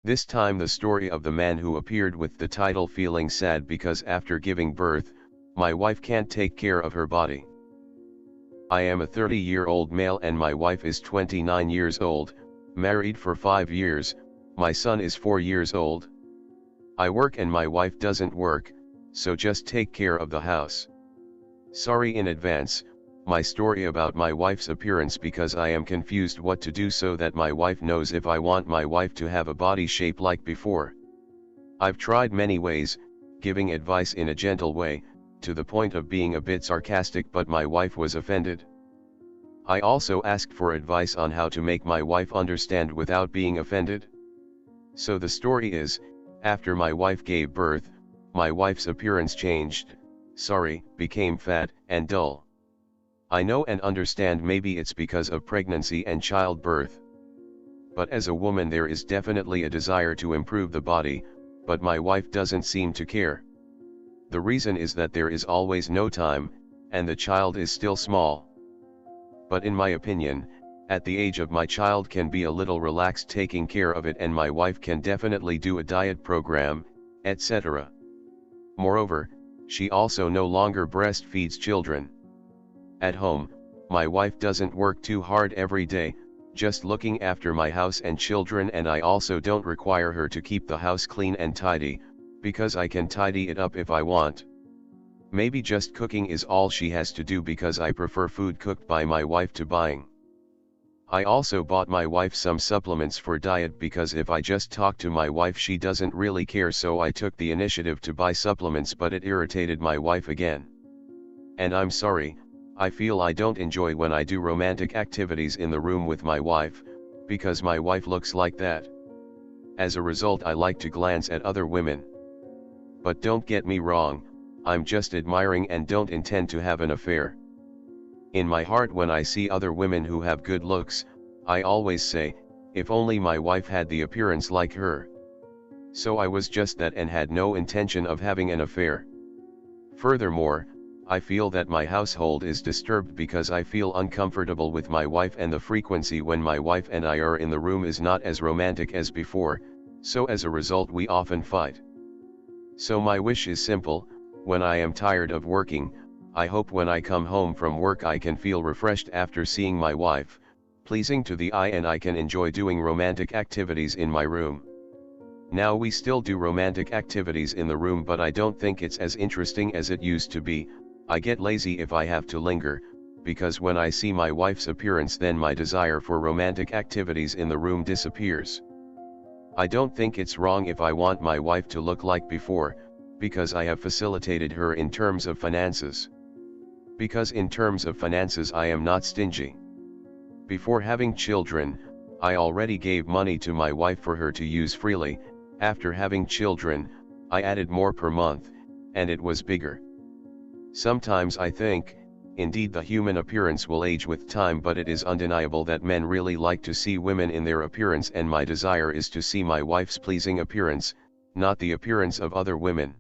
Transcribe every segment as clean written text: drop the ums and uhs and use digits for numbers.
This time the story of the man who appeared with the title "Feeling Sad because after giving birth, my wife can't take care of her body." I am a 30-year-old male and my wife is 29 years old, married for 5 years, my son is 4 years old. I work and my wife doesn't work, so just take care of the house. Sorry in advance, my story about my wife's appearance because I am confused what to do so that my wife knows if I want my wife to have a body shape like before. I've tried many ways, giving advice in a gentle way, to the point of being a bit sarcastic, but my wife was offended. I also asked for advice on how to make my wife understand without being offended. So the story is, after my wife gave birth, my wife's appearance changed, became fat and dull. I know and understand maybe it's because of pregnancy and childbirth. But as a woman there is definitely a desire to improve the body, but my wife doesn't seem to care. The reason is that there is always no time, and the child is still small. But in my opinion, at the age of my child can be a little relaxed taking care of it, and my wife can definitely do a diet program, etc. Moreover, she also no longer breastfeeds children. At home, my wife doesn't work too hard every day, just looking after my house and children, and I also don't require her to keep the house clean and tidy, because I can tidy it up if I want. Maybe just cooking is all she has to do because I prefer food cooked by my wife to buying. I also bought my wife some supplements for diet because if I just talk to my wife she doesn't really care, so I took the initiative to buy supplements, but it irritated my wife again. And I'm sorry, I feel I don't enjoy when I do romantic activities in the room with my wife, because my wife looks like that. As a result I like to glance at other women. But don't get me wrong, I'm just admiring and don't intend to have an affair. In my heart when I see other women who have good looks, I always say, if only my wife had the appearance like her. So I was just that and had no intention of having an affair. Furthermore, I feel that my household is disturbed because I feel uncomfortable with my wife, and the frequency when my wife and I are in the room is not as romantic as before, so as a result we often fight. So my wish is simple: when I am tired of working, I hope when I come home from work I can feel refreshed after seeing my wife, pleasing to the eye, and I can enjoy doing romantic activities in my room. Now we still do romantic activities in the room, but I don't think it's as interesting as it used to be. I get lazy if I have to linger, because when I see my wife's appearance then my desire for romantic activities in the room disappears. I don't think it's wrong if I want my wife to look like before, because I have facilitated her in terms of finances. Because in terms of finances I am not stingy. Before having children, I already gave money to my wife for her to use freely. After having children, I added more per month, and it was bigger. Sometimes I think, indeed the human appearance will age with time, but it is undeniable that men really like to see women in their appearance, and my desire is to see my wife's pleasing appearance, not the appearance of other women.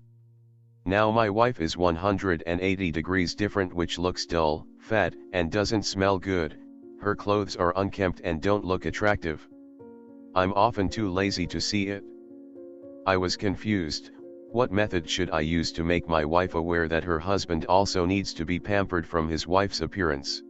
Now my wife is 180 degrees different, which looks dull, fat, and doesn't smell good. Her clothes are unkempt and don't look attractive. I'm often too lazy to see it. I was confused. What method should I use to make my wife aware that her husband also needs to be pampered from his wife's appearance?